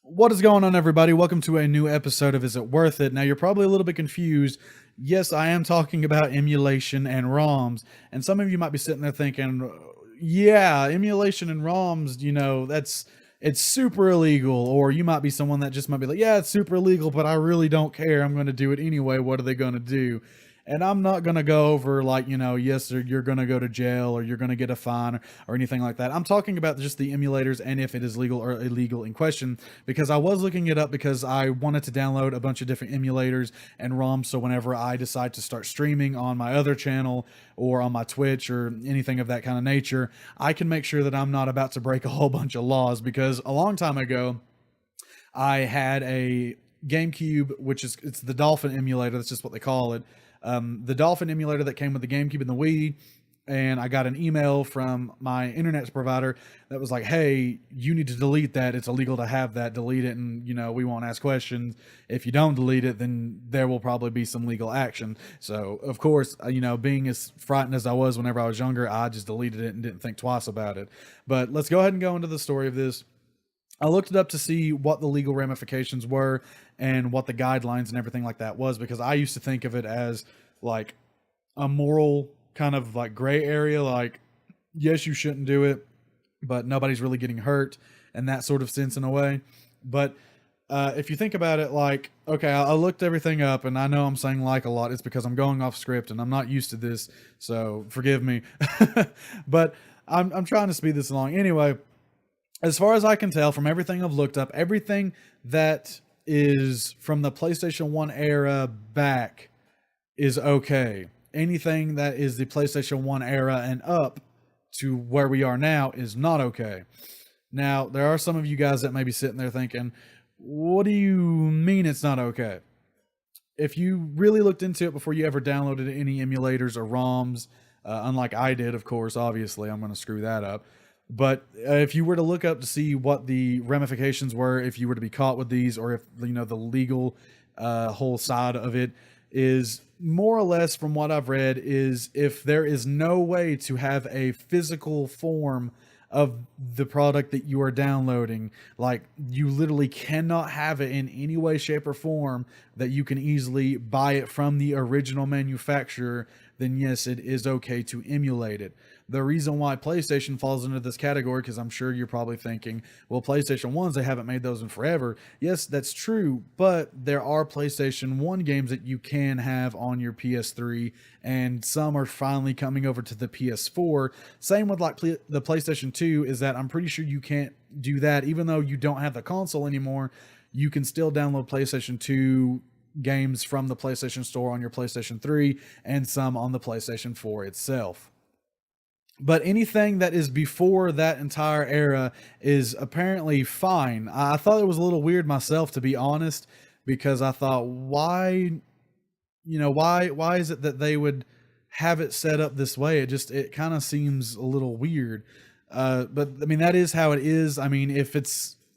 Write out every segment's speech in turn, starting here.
What is going on, everybody? Welcome to a new episode of Is It Worth It? Now, you're probably a little bit confused. Yes, I am talking about emulation and ROMs. And some of you might be sitting there thinking, yeah, emulation and ROMs, it's super illegal. Or you might be someone that just might be like, yeah, it's super illegal, but I really don't care. I'm going to do it anyway. What are they going to do? And I'm not going to go over like, yes, or you're going to go to jail or you're going to get a fine or anything like that. I'm talking about just the emulators and if it is legal or illegal in question, because I was looking it up because I wanted to download a bunch of different emulators and ROMs. So whenever I decide to start streaming on my other channel or on my Twitch or anything of that kind of nature, I can make sure that I'm not about to break a whole bunch of laws, because a long time ago, I had a GameCube, which is it's the Dolphin emulator. That's just what they call it. The Dolphin emulator that came with the GameCube and the Wii. And I got an email from my internet provider that was like, "Hey, you need to delete that. It's illegal to have that. Delete it, and we won't ask questions. If you don't delete it, then there will probably be some legal action." So, of course, being as frightened as I was whenever I was younger, I just deleted it and didn't think twice about it. But let's go ahead and go into the story of this. I looked it up to see what the legal ramifications were and what the guidelines and everything like that was, because I used to think of it as like a moral kind of like gray area. Like, yes, you shouldn't do it, but nobody's really getting hurt and that sort of sense in a way. But if you think about it, like, okay, I looked everything up, and I know I'm saying like a lot. It's because I'm going off script and I'm not used to this, so forgive me. But I'm trying to speed this along. Anyway, as far as I can tell from everything I've looked up, everything that is from the PlayStation 1 era back is okay. Anything that is the PlayStation 1 era and up to where we are now is not okay. Now, there are some of you guys that may be sitting there thinking, what do you mean it's not okay? If you really looked into it before you ever downloaded any emulators or ROMs, unlike I did, of course, obviously, I'm going to screw that up. But if you were to look up to see what the ramifications were, if you were to be caught with these, or if the legal whole side of it is more or less, from what I've read, is if there is no way to have a physical form of the product that you are downloading, like you literally cannot have it in any way, shape, or form that you can easily buy it from the original manufacturer, then yes, it is okay to emulate it. The reason why PlayStation falls into this category, because I'm sure you're probably thinking, well, PlayStation 1s, they haven't made those in forever. Yes, that's true, but there are PlayStation 1 games that you can have on your PS3, and some are finally coming over to the PS4. Same with like the PlayStation 2, is that I'm pretty sure you can't do that. Even though you don't have the console anymore, you can still download PlayStation 2 games from the PlayStation Store on your PlayStation 3 and some on the PlayStation 4 itself. But anything that is before that entire era is apparently fine. I thought it was a little weird myself, to be honest, because I thought, why is it that they would have it set up this way? It kind of seems a little weird. But I mean, that is how it is. I mean,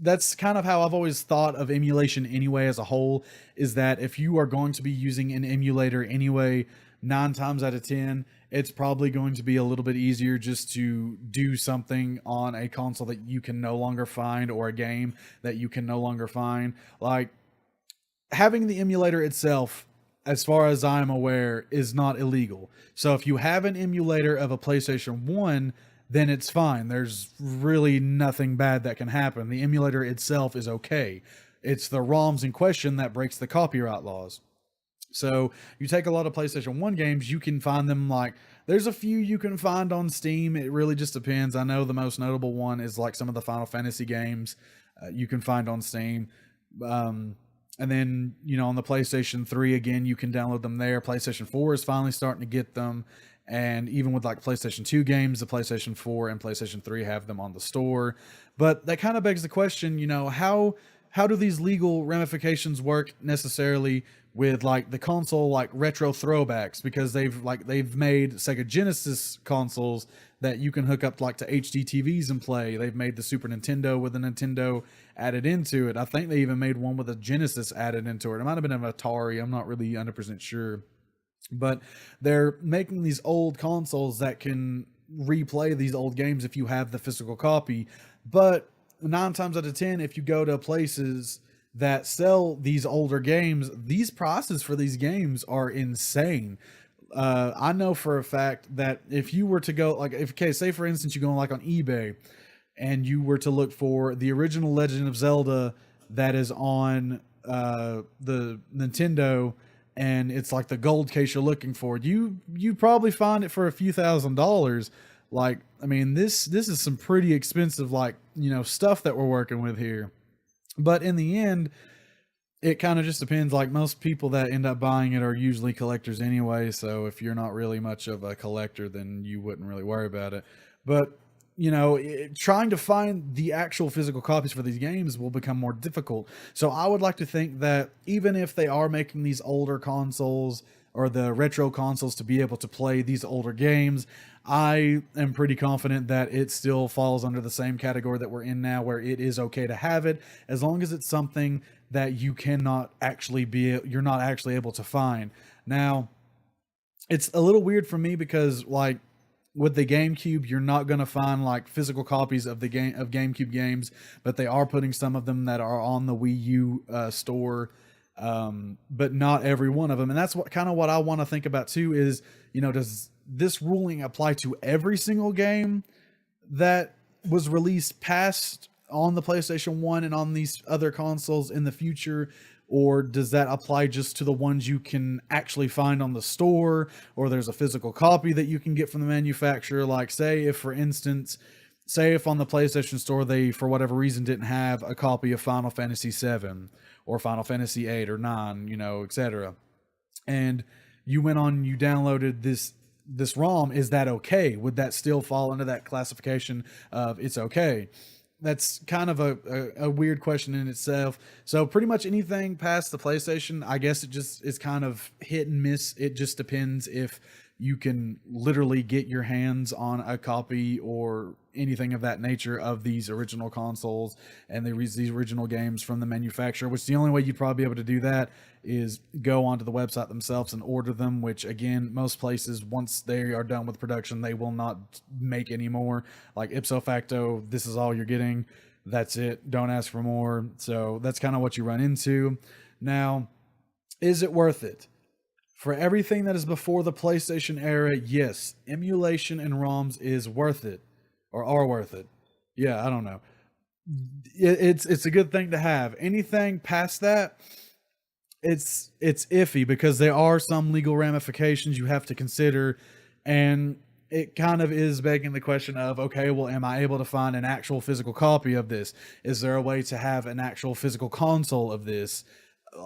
that's kind of how I've always thought of emulation anyway, as a whole, is that if you are going to be using an emulator anyway, 9 times out of 10, it's probably going to be a little bit easier just to do something on a console that you can no longer find, or a game that you can no longer find. Like, having the emulator itself, as far as I'm aware, is not illegal. So if you have an emulator of a PlayStation 1, then it's fine. There's really nothing bad that can happen. The emulator itself is okay. It's the ROMs in question that breaks the copyright laws. So you take a lot of PlayStation 1 games, you can find them, like, there's a few you can find on Steam. It really just depends. I know the most notable one is like some of the Final Fantasy games you can find on Steam. And then, on the PlayStation 3, again, you can download them there. PlayStation 4 is finally starting to get them. And even with like PlayStation 2 games, the PlayStation 4 and PlayStation 3 have them on the store. But that kind of begs the question, how do these legal ramifications work necessarily with like the console, like retro throwbacks? Because they've made Sega Genesis consoles that you can hook up like to HD TVs and play. They've made the Super Nintendo with a Nintendo added into it. I think they even made one with a Genesis added into it. It might have been an Atari. I'm not really 100% sure. But they're making these old consoles that can replay these old games if you have the physical copy. But nine times out of 10, if you go to places that sell these older games, these prices for these games are insane. I know for a fact that if you were to go, like, if, okay, say for instance, you go like on eBay and you were to look for the original Legend of Zelda that is on the Nintendo, and it's like the gold case you're looking for, you probably find it for a few $1,000s. Like, I mean, this is some pretty expensive, like, stuff that we're working with here. But in the end, it kind of just depends. Like, most people that end up buying it are usually collectors anyway. So if you're not really much of a collector, then you wouldn't really worry about it. But trying to find the actual physical copies for these games will become more difficult. So I would like to think that even if they are making these older consoles or the retro consoles to be able to play these older games, I am pretty confident that it still falls under the same category that we're in now, where it is okay to have it as long as it's something that you're not actually able to find. Now, it's a little weird for me because, like, with the GameCube, you're not going to find like physical copies of the GameCube games, but they are putting some of them that are on the Wii U store, but not every one of them. And that's what I want to think about too. Is, does this ruling apply to every single game that was released past on the PlayStation 1 and on these other consoles in the future? Or does that apply just to the ones you can actually find on the store, or there's a physical copy that you can get from the manufacturer? Like, say if on the PlayStation Store, they, for whatever reason, didn't have a copy of Final Fantasy VII or Final Fantasy VIII or 9, etc. And you went on, you downloaded this ROM, is that okay? Would that still fall under that classification of it's okay? That's kind of a weird question in itself. So pretty much anything past the PlayStation, I guess it just is kind of hit and miss. It just depends if you can literally get your hands on a copy or anything of that nature of these original consoles and these original games from the manufacturer, which the only way you'd probably be able to do that is go onto the website themselves and order them, which again, most places, once they are done with production, they will not make any more. Like, ipso facto, this is all you're getting. That's it. Don't ask for more. So that's kind of what you run into. Now, is it worth it? For everything that is before the PlayStation era, yes, emulation and ROMs is worth it, or are worth it. Yeah, I don't know. It's a good thing to have. Anything past that, it's iffy because there are some legal ramifications you have to consider, and it kind of is begging the question of, okay, well, am I able to find an actual physical copy of this? Is there a way to have an actual physical console of this?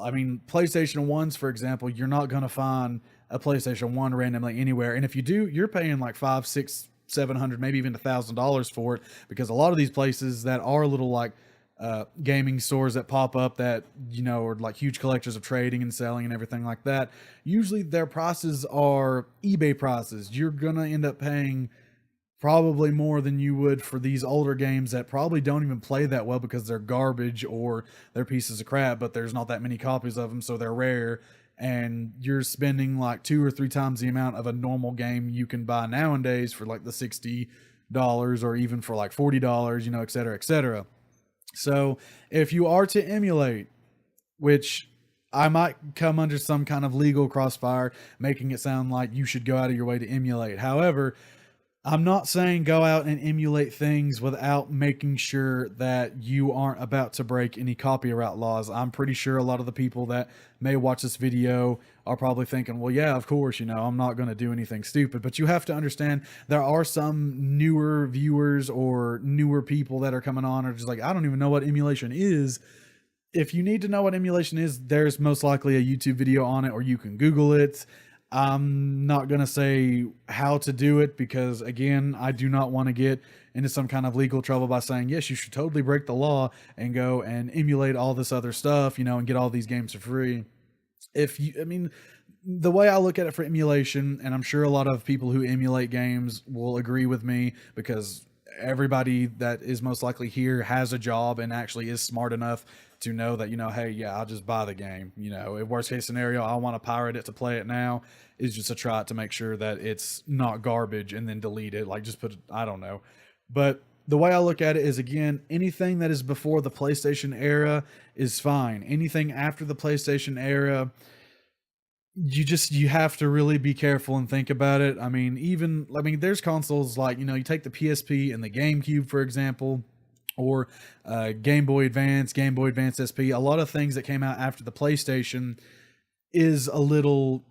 I mean, PlayStation 1s, for example, you're not going to find a PlayStation 1 randomly anywhere. And if you do, you're paying like $500, $600, $700, maybe even $1,000 for it, because a lot of these places that are little like gaming stores that pop up that, are like huge collectors of trading and selling and everything like that, usually their prices are eBay prices. You're going to end up paying probably more than you would for these older games that probably don't even play that well because they're garbage or they're pieces of crap, but there's not that many copies of them, so they're rare. And you're spending like 2 or 3 times the amount of a normal game you can buy nowadays for like the $60 or even for like $40, et cetera, et cetera. So if you are to emulate, which I might come under some kind of legal crossfire, making it sound like you should go out of your way to emulate. However, I'm not saying go out and emulate things without making sure that you aren't about to break any copyright laws. I'm pretty sure a lot of the people that may watch this video are probably thinking, well, yeah, of course, I'm not going to do anything stupid. But you have to understand there are some newer viewers or newer people that are coming on are just like, I don't even know what emulation is. If you need to know what emulation is, there's most likely a YouTube video on it, or you can Google it. I'm not going to say how to do it because, again, I do not want to get into some kind of legal trouble by saying, yes, you should totally break the law and go and emulate all this other stuff, and get all these games for free. The way I look at it for emulation, and I'm sure a lot of people who emulate games will agree with me, because everybody that is most likely here has a job and actually is smart enough to know that, hey, yeah, I'll just buy the game. In worst case scenario, I want to pirate it to play it now, is just to try to make sure that it's not garbage and then delete it. Like, just put it, I don't know. But the way I look at it is, again, anything that is before the PlayStation era is fine. Anything after the PlayStation era, you have to really be careful and think about it. I mean, there's consoles like, you take the PSP and the GameCube, for example, or Game Boy Advance, Game Boy Advance SP. A lot of things that came out after the PlayStation is a little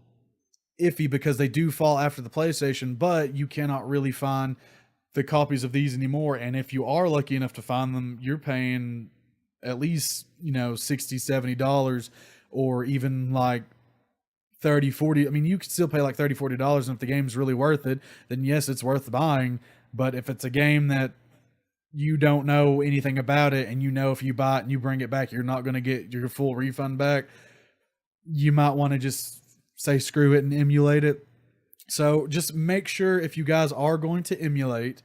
iffy because they do fall after the PlayStation, but you cannot really find the copies of these anymore. And if you are lucky enough to find them, you're paying at least, $60-$70, or even like 30-40. I mean, you could still pay like $30-$40, and if the game's really worth it, then yes, it's worth buying. But if it's a game that you don't know anything about it, and if you buy it and you bring it back, you're not going to get your full refund back, you might want to just say screw it and emulate it. So just make sure, if you guys are going to emulate,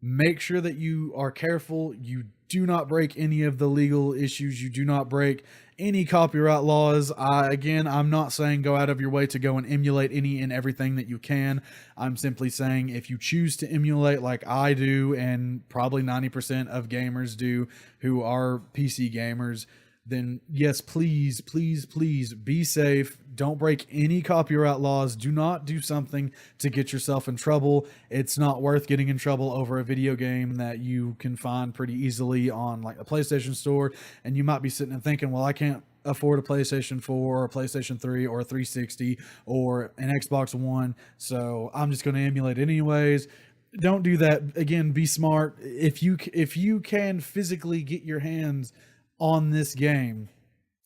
make sure that you are careful. You do not break any of the legal issues. You do not break any copyright laws. I'm not saying go out of your way to go and emulate any and everything that you can. I'm simply saying, if you choose to emulate like I do, and probably 90% of gamers do who are PC gamers, then yes, please, please, please be safe. Don't break any copyright laws. Do not do something to get yourself in trouble. It's not worth getting in trouble over a video game that you can find pretty easily on like a PlayStation Store. And you might be sitting and thinking, well, I can't afford a PlayStation 4 or a PlayStation 3 or a 360 or an Xbox One, so I'm just going to emulate anyways. Don't do that. Again, be smart. If you can physically get your hands on this game,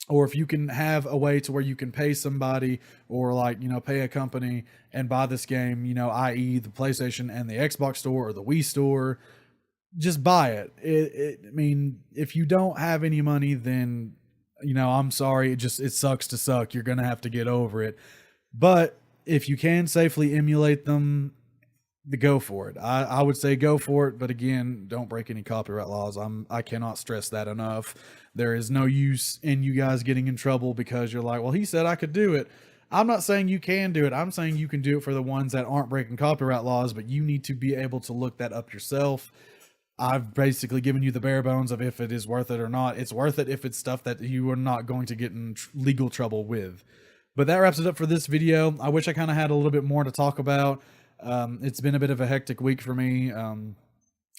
or if you can have a way to where you can pay somebody, or like, pay a company and buy this game, i.e. the PlayStation and the Xbox Store or the Wii Store, just buy it. I mean, if you don't have any money, then, I'm sorry. It sucks to suck. You're going to have to get over it. But if you can safely emulate them, go for it. I would say go for it, but again, don't break any copyright laws. I cannot stress that enough. There is no use in you guys getting in trouble because you're like, well, he said I could do it. I'm not saying you can do it. I'm saying you can do it for the ones that aren't breaking copyright laws, but you need to be able to look that up yourself. I've basically given you the bare bones of if it is worth it or not. It's worth it if it's stuff that you are not going to get in legal trouble with. But that wraps it up for this video. I wish I kind of had a little bit more to talk about. It's been a bit of a hectic week for me.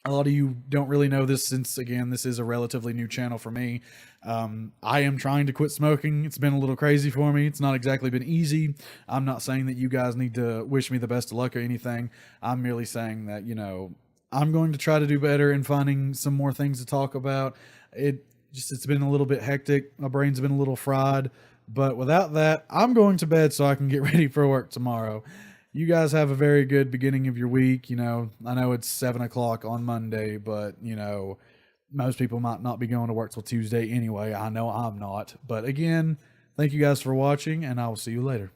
A lot of you don't really know this, since, again, this is a relatively new channel for me. I am trying to quit smoking. It's been a little crazy for me. It's not exactly been easy. I'm not saying that you guys need to wish me the best of luck or anything. I'm merely saying that, I'm going to try to do better in finding some more things to talk about. It's been a little bit hectic. My brain's been a little fried. But without that, I'm going to bed so I can get ready for work tomorrow. You guys have a very good beginning of your week. I know it's 7 o'clock on Monday, but, most people might not be going to work till Tuesday anyway. I know I'm not. But again, thank you guys for watching, and I will see you later.